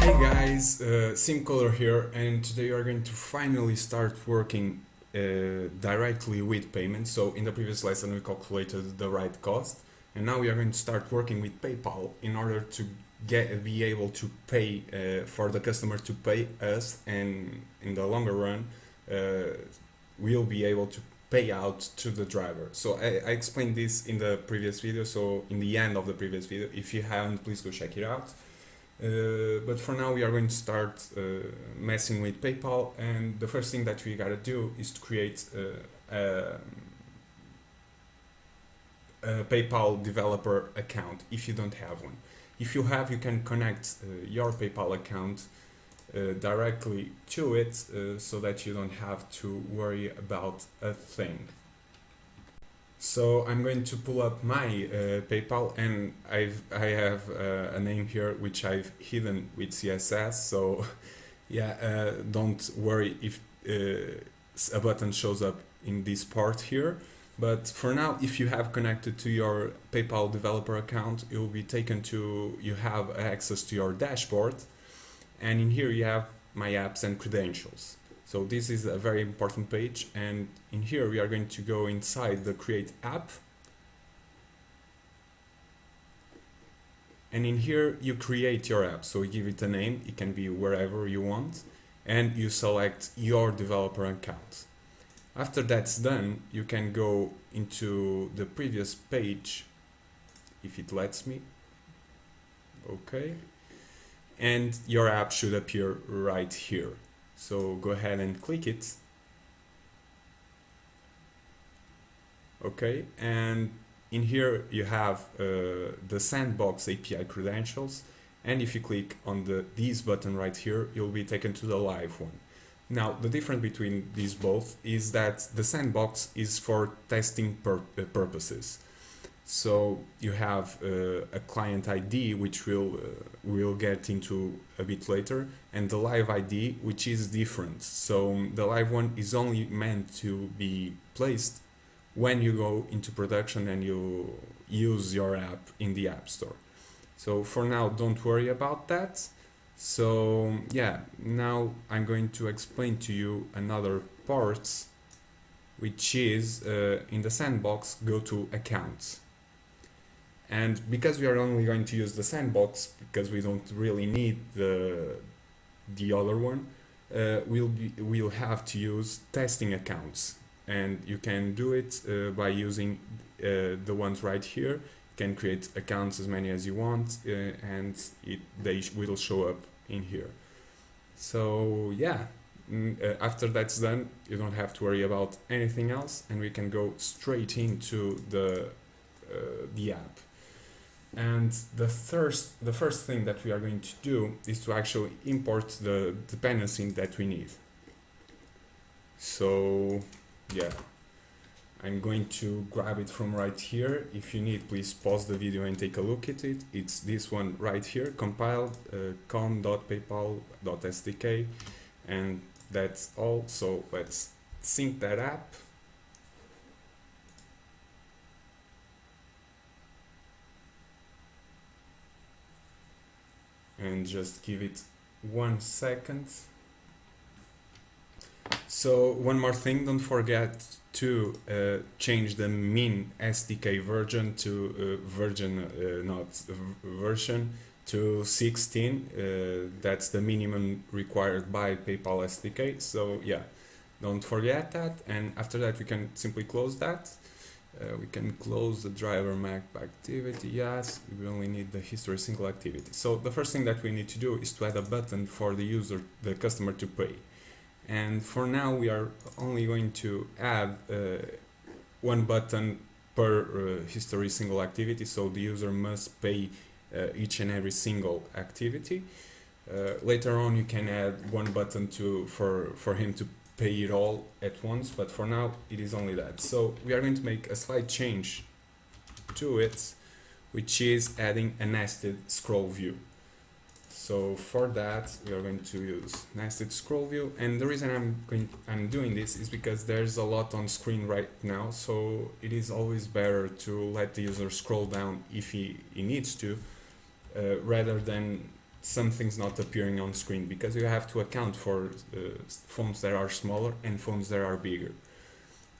Hey guys, SimCoder here, and today we are going to finally start working directly with payments. So in the previous lesson we calculated the right cost, and now we are going to start working with PayPal in order to be able to pay for the customer to pay us, and in the longer run we'll be able to pay out to the driver. So I explained this in the previous video, so in the end of the previous video. If you haven't, please go check it out. But for now we are going to start messing with PayPal, and the first thing that we gotta do is to create a PayPal developer account if you don't have one. If you have, you can connect your PayPal account directly to it so that you don't have to worry about a thing. So I'm going to pull up my PayPal, and I have a name here which I've hidden with CSS. So yeah, don't worry if a button shows up in this part here. But for now, if you have connected to your PayPal developer account, it will be taken to, you have access to your dashboard, and in here you have my apps and credentials. So this is a very important page, and in here we are going to go inside the create app, and in here you create your app. So you give it a name, it can be wherever you want, and you select your developer account. After that's done, you can go into the previous page if it lets me. Okay, and your app should appear right here. So go ahead and click it. Okay, and in here you have the sandbox API credentials, and if you click on this button right here, you'll be taken to the live one. Now the difference between these both is that the sandbox is for testing purposes. So you have a client ID, which we'll get into a bit later, and the live ID, which is different. So the live one is only meant to be placed when you go into production and you use your app in the App Store. So for now, don't worry about that. So yeah, now I'm going to explain to you another part, which is in the sandbox, go to accounts. And because we are only going to use the sandbox, because we don't really need the other one, we'll have to use testing accounts, and you can do it by using the ones right here. You can create accounts as many as you want, and they will show up in here. So yeah, after that's done, you don't have to worry about anything else, and we can go straight into the app. And the first thing that we are going to do is to actually import the dependency that we need. So yeah, I'm going to grab it from right here. If you need, please pause the video and take a look at it. It's this one right here, compiled com.paypal.sdk, and that's all. So let's sync that app. And just give it 1 second. So one more thing, don't forget to change the min SDK version to version to 16. That's the minimum required by PayPal SDK. So yeah, don't forget that. And after that, we can simply close that. We can close the driver map activity. Yes, we only need the history single activity. So the first thing that we need to do is to add a button for the customer to pay. And for now, we are only going to add one button per history single activity. So the user must pay each and every single activity. Later on, you can add one button for him to pay it all at once, but for now it is only that. So we are going to make a slight change to it, which is adding a nested scroll view. So for that, we are going to use nested scroll view, and the reason I'm doing this is because there's a lot on screen right now, so it is always better to let the user scroll down if he needs to, rather than something's not appearing on screen, because you have to account for fonts that are smaller and fonts that are bigger.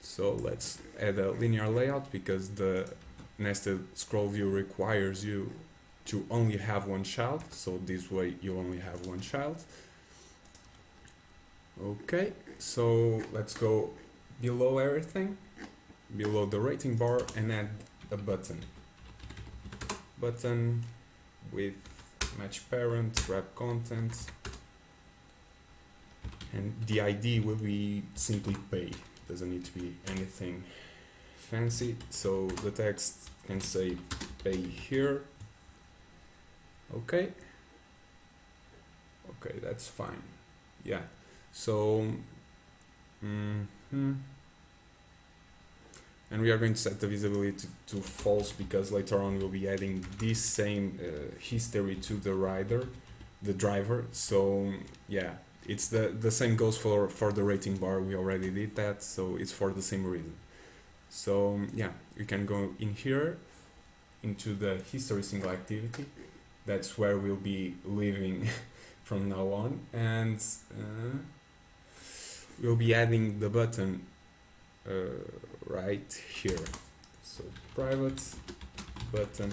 So let's add a linear layout, because the nested scroll view requires you to only have one child, so this way you only have one child. Okay, so let's go below everything, below the rating bar, and add a button with match parent, wrap content, and the ID will be simply pay. Doesn't need to be anything fancy, so the text can say pay here. Okay, that's fine. Yeah, so and we are going to set the visibility to false, because later on we'll be adding this same history to the driver. So yeah, it's the same goes for the rating bar. We already did that, so it's for the same reason. So yeah, you can go in here into the history single activity. That's where we'll be living from now on, and we'll be adding the button right here. So private button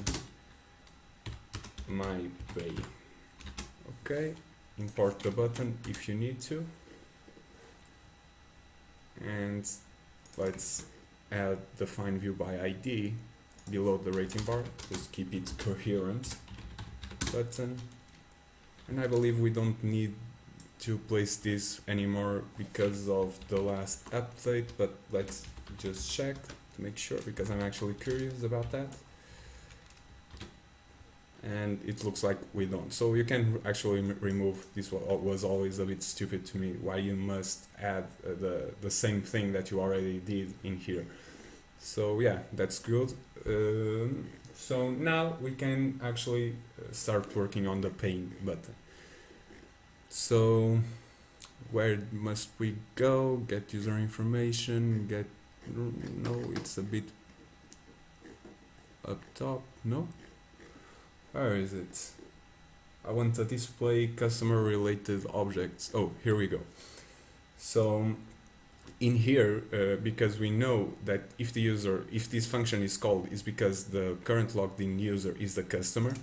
my pay. Okay, import the button if you need to, and let's add the find view by ID below the rating bar. Just keep it coherent. Button, and I believe we don't need to place this anymore because of the last update, but let's just check to make sure, because I'm actually curious about that. And it looks like we don't. So you can actually remove this. Was always a bit stupid to me, why you must add the same thing that you already did in here. So yeah, that's good. So now we can actually start working on the pay button. So where must we go? Get user information, no, it's a bit up top, no? Where is it? I want to display customer related objects. Oh, here we go. So in here, because we know that if this function is called, is because the current logged in user is the customer,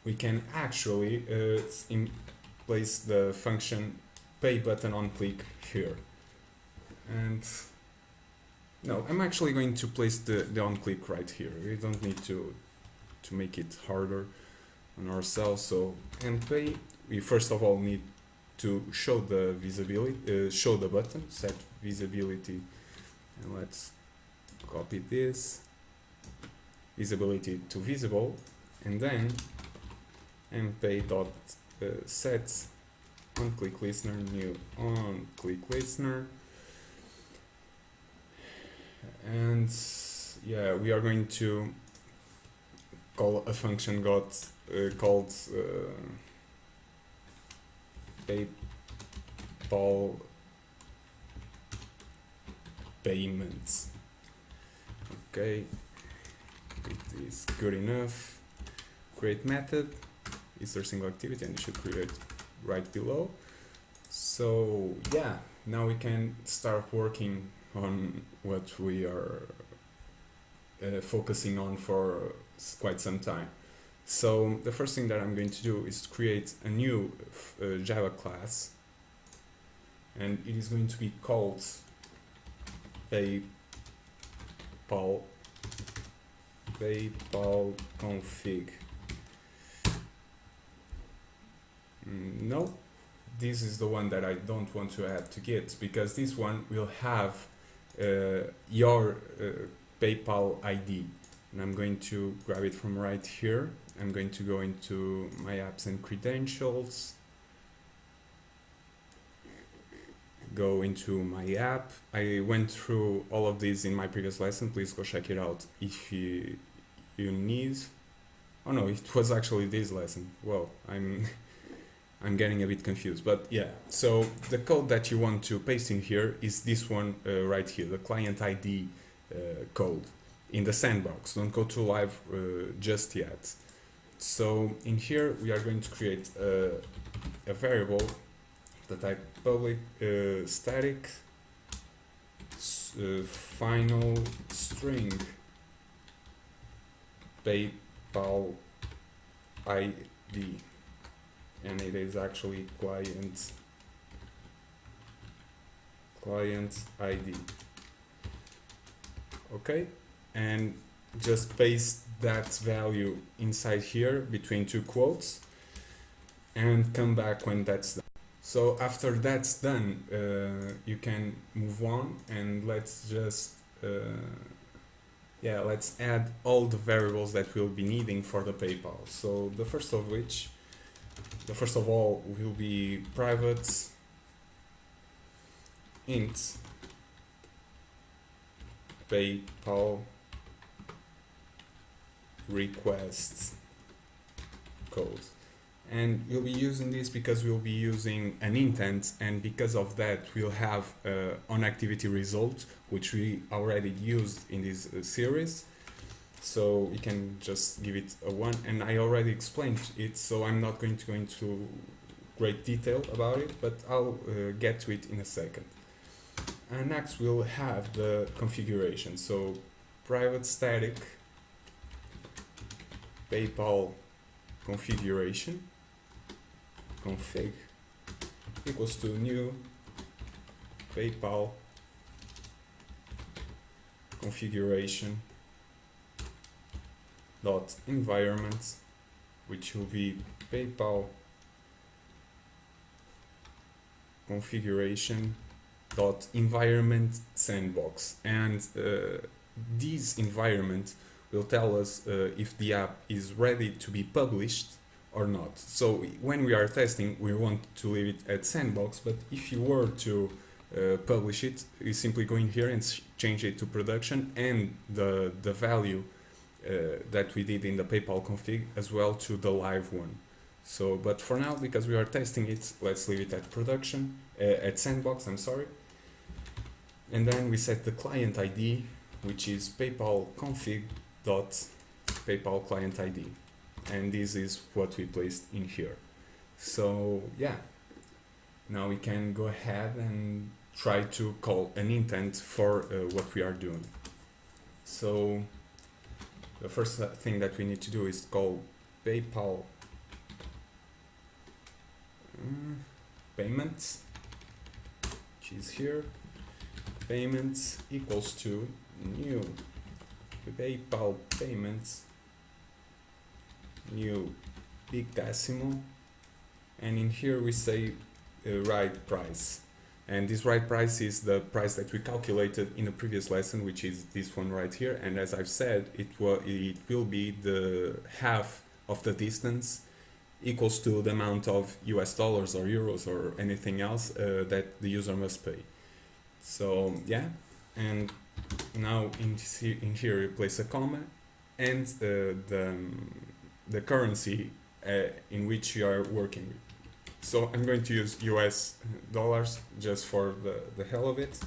we can actually place the function pay button on click here. And no, I'm actually going to place the on click right here. We don't need to make it harder on ourselves. So and pay, we first of all need to show the visibility, show the button, set visibility, and let's copy this visibility to visible, and then mpay dot set on click listener, new on click listener, and yeah, we are going to call a function called PayPal payments. Okay, it is good enough. Create method, is there single activity, and you should create right below. So yeah, now we can start working on what we are focusing on for quite some time. So the first thing that I'm going to do is create a new Java class, and it is going to be called PayPal config. No, this is the one that I don't want to add to Git, because this one will have your PayPal ID, and I'm going to grab it from right here. I'm going to go into my apps and credentials, go into my app. I went through all of these in my previous lesson. Please go check it out if you need. Oh no, it was actually this lesson. Well, I'm getting a bit confused, but yeah. So the code that you want to paste in here is this one right here, the client ID code in the sandbox. Don't go to live just yet. So in here we are going to create a variable the type public static final string PayPal ID, and it is actually client ID. Okay, and just paste that value inside here between two quotes and come back when that's done. So after that's done, you can move on, and let's just let's add all the variables that we'll be needing for the PayPal. So the first of all will be private int PayPal request code, and we'll be using this because we'll be using an intent, and because of that we'll have on activity result, which we already used in this series. So we can just give it a 1, and I already explained it, so I'm not going to go into great detail about it, but I'll get to it in a second. And next we'll have the configuration. So private static PayPal configuration config equals to new PayPal configuration dot environment, which will be PayPal configuration dot environment sandbox, and this environment will tell us if the app is ready to be published or not. So when we are testing, we want to leave it at sandbox, but if you were to publish it, you simply go in here and change it to production, and the value that we did in the PayPal config as well to the live one. So, but for now, because we are testing it, let's leave it at production, at sandbox, I'm sorry. And then we set the client ID, which is PayPal config dot PayPal client ID, and this is what we placed in here. So yeah, now we can go ahead and try to call an intent for what we are doing. So the first thing that we need to do is call PayPal payments, which is here. Payments equals to new PayPal payments, new big decimal, and in here we say right price, and this right price is the price that we calculated in the previous lesson, which is this one right here. And as I've said, it will be the half of the distance equals to the amount of US dollars or euros or anything else that the user must pay. So yeah, and now in here we place a comma and the currency in which you are working with. So I'm going to use US dollars just for the hell of it,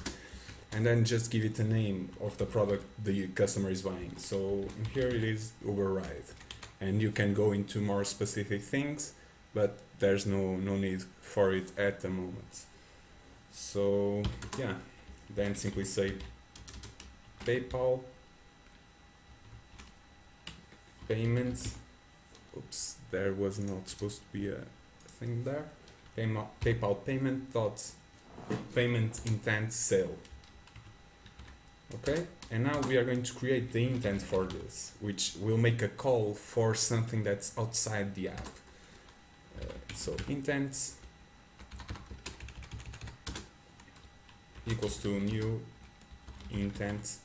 and then just give it a name of the product the customer is buying. So in here it is Uber Ride, and you can go into more specific things, but there's no need for it at the moment. So yeah, then simply say PayPal payments. Oops, there was not supposed to be a thing there. PayPal payment dot payment intent sale. Okay, and now we are going to create the intent for this, which will make a call for something that's outside the app. So intent equals to new intent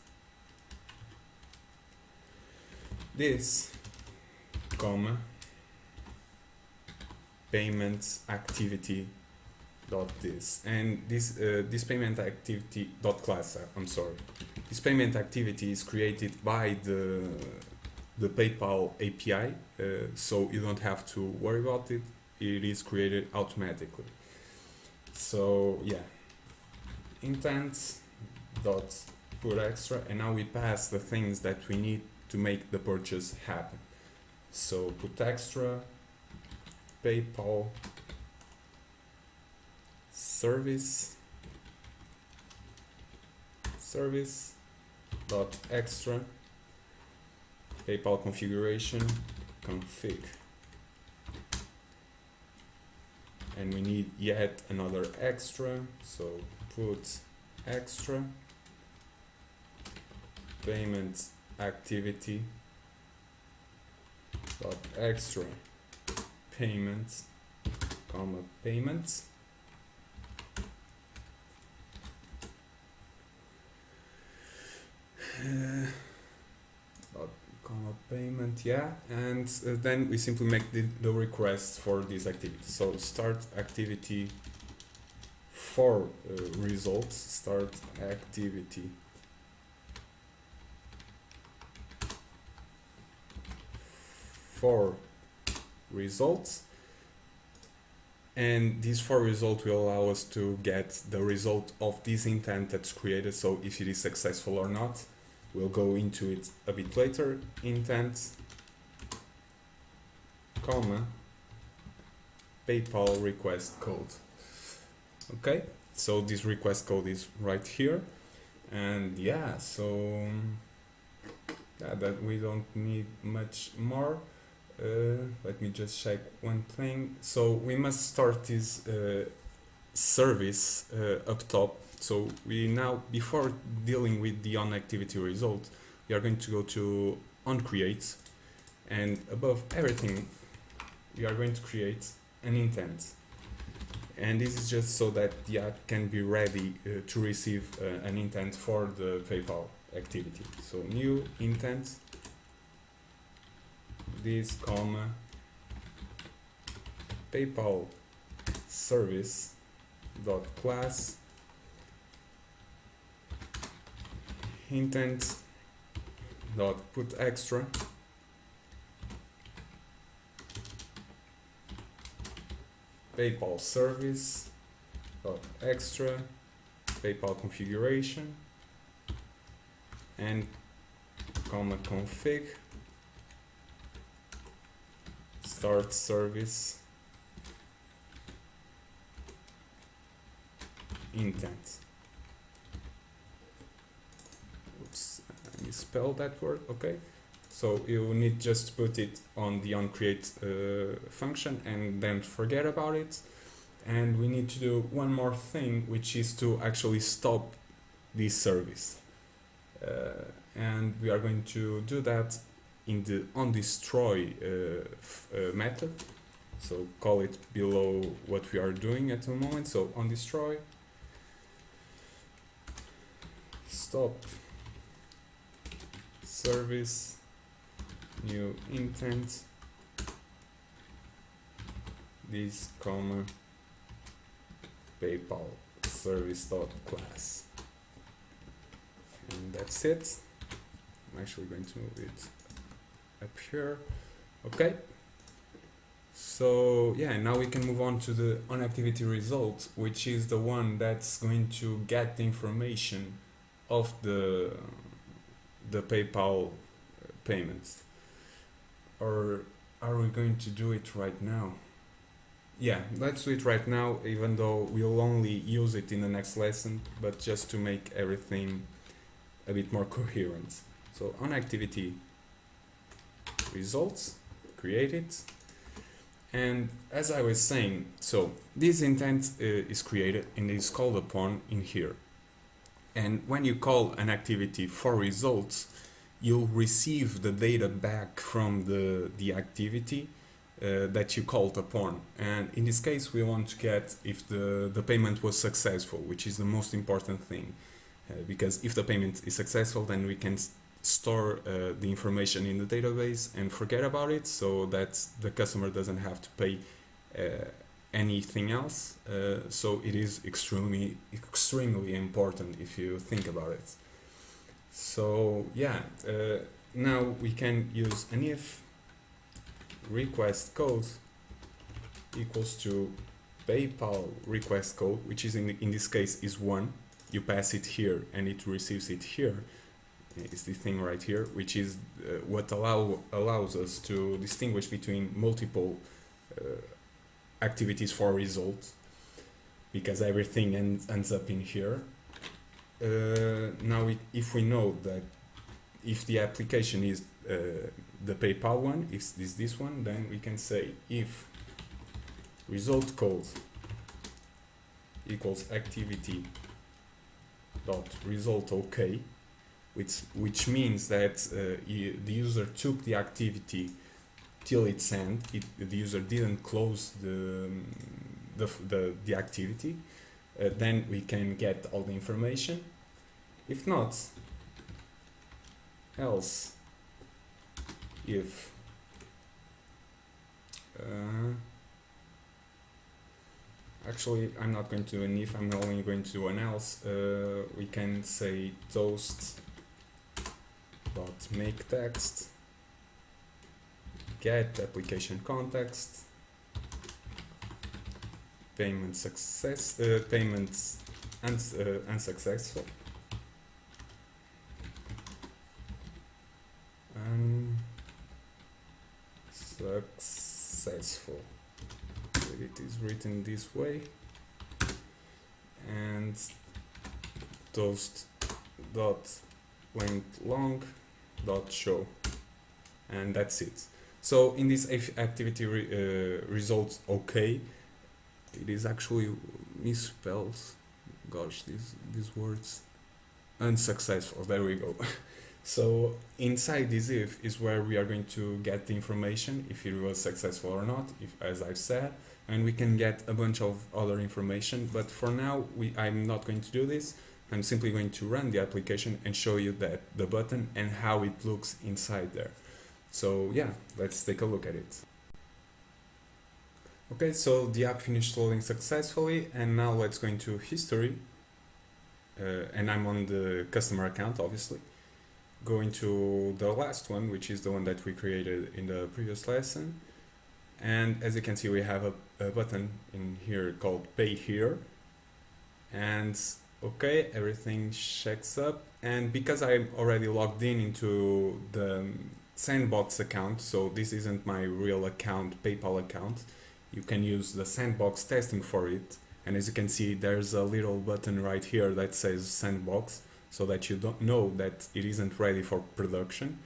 this, comma, payment activity dot this, and this payment activity dot class, I'm sorry, this payment activity is created by the PayPal API, so you don't have to worry about it. It is created automatically. So yeah, intent dot put extra, and now we pass the things that we need to make the purchase happen. So put extra PayPal service dot extra PayPal configuration config, and we need yet another extra, so put extra payment activity dot extra payments comma payments, comma payment, yeah, and then we simply make the request for this activity. So start activity for results, start activity for results, and this for result will allow us to get the result of this intent that's created, so if it is successful or not. We'll go into it a bit later. Intent, comma, PayPal request code. Okay, so this request code is right here, and yeah, so yeah, that we don't need much more. Let me just check one thing. So we must start this service up top. So we now, before dealing with the onActivity result, we are going to go to onCreate, and above everything we are going to create an intent, and this is just so that the app can be ready to receive an intent for the PayPal activity. So new intent, this comma PayPal service dot class intent dot put extra PayPal service dot extra PayPal configuration and comma config start service intent. Oops, I misspelled that word. Okay, so you need just to put it on the onCreate function and then forget about it. And we need to do one more thing, which is to actually stop this service. And we are going to do that in the onDestroy method. So call it below what we are doing at the moment. So onDestroy stop service new intent this comma PayPal service dot class, and that's it. I'm actually going to move it up here. Okay, so yeah, now we can move on to the onActivity result, which is the one that's going to get the information of the PayPal payments. Or are we going to do it right now? Yeah, let's do it right now, even though we'll only use it in the next lesson, but just to make everything a bit more coherent. So onActivity results, create it, and as I was saying, so this intent is created and is called upon in here. And when you call an activity for results, you'll receive the data back from the activity that you called upon. And in this case, we want to get if the payment was successful, which is the most important thing. Because if the payment is successful, then we can store the information in the database and forget about it, so that the customer doesn't have to pay anything else. So it is extremely important if you think about it. So yeah, now we can use an if request code equals to PayPal request code, which is in this case is 1. You pass it here and it receives it here. is the thing right here, which is what allows us to distinguish between multiple activities for results, because everything ends up in here. Now, if we know that if the application is the PayPal one, if this one, then we can say if result code equals activity dot result OK, which means that the user took the activity till its end. The user didn't close the activity. Then we can get all the information. If not, else if actually I'm not going to do an if, I'm only going to do an else. We can say toast dot make text get application context payment success payments unsuccessful successful. It is written this way, and toast dot length long dot show, and that's it. So in this activity results OK, it is actually misspelled. Gosh, these words. Unsuccessful. There we go. So inside this if is where we are going to get the information if it was successful or not, as I've said, and we can get a bunch of other information. But for now, I'm not going to do this. I'm simply going to run the application and show you that the button and how it looks inside there. So yeah, let's take a look at it. Okay, so the app finished loading successfully, and now let's go into history. And I'm on the customer account, obviously. Go into the last one, which is the one that we created in the previous lesson. And as you can see, we have a button in here called Pay Here. And okay, everything checks up. And because I'm already logged into the Sandbox account, so this isn't my real account, PayPal account, you can use the Sandbox testing for it. And as you can see, there's a little button right here that says Sandbox, so that you don't know that it isn't ready for production.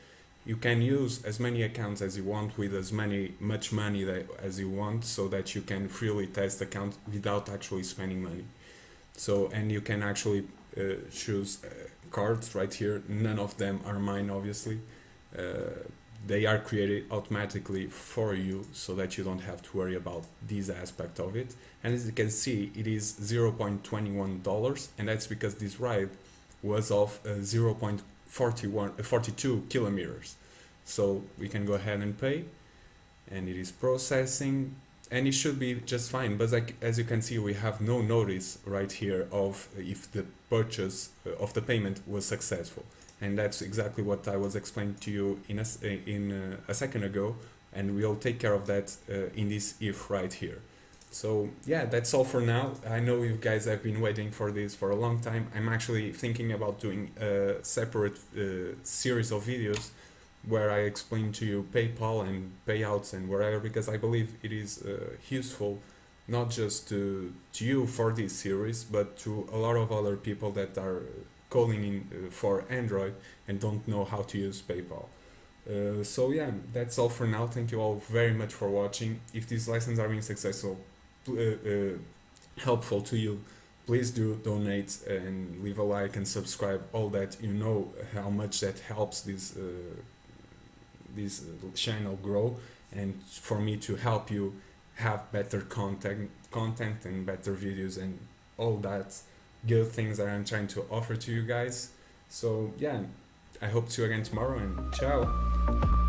You can use as many accounts as you want with as much money as you want, so that you can freely test accounts without actually spending money. So, and you can actually choose cards right here. None of them are mine, obviously. They are created automatically for you, so that you don't have to worry about this aspect of it. And as you can see, it is $0.21, and that's because this ride was of 0.42 kilometers. So we can go ahead and pay, and it is processing, and it should be just fine. But as you can see, we have no notice right here of if the purchase of the payment was successful. And that's exactly what I was explaining to you in a second ago, and we'll take care of that in this if right here. So yeah, that's all for now. I know you guys have been waiting for this for a long time. I'm actually thinking about doing a separate series of videos where I explain to you PayPal and payouts and whatever, because I believe it is useful not just to you for this series, but to a lot of other people that are calling in for Android and don't know how to use PayPal. So yeah, that's all for now. Thank you all very much for watching. If these lessons are being successful, helpful to you, please do donate and leave a like and subscribe. All that, you know how much that helps this channel grow, and for me to help you have better content and better videos and all that good things that I'm trying to offer to you guys. So yeah, I hope to see you again tomorrow, and ciao.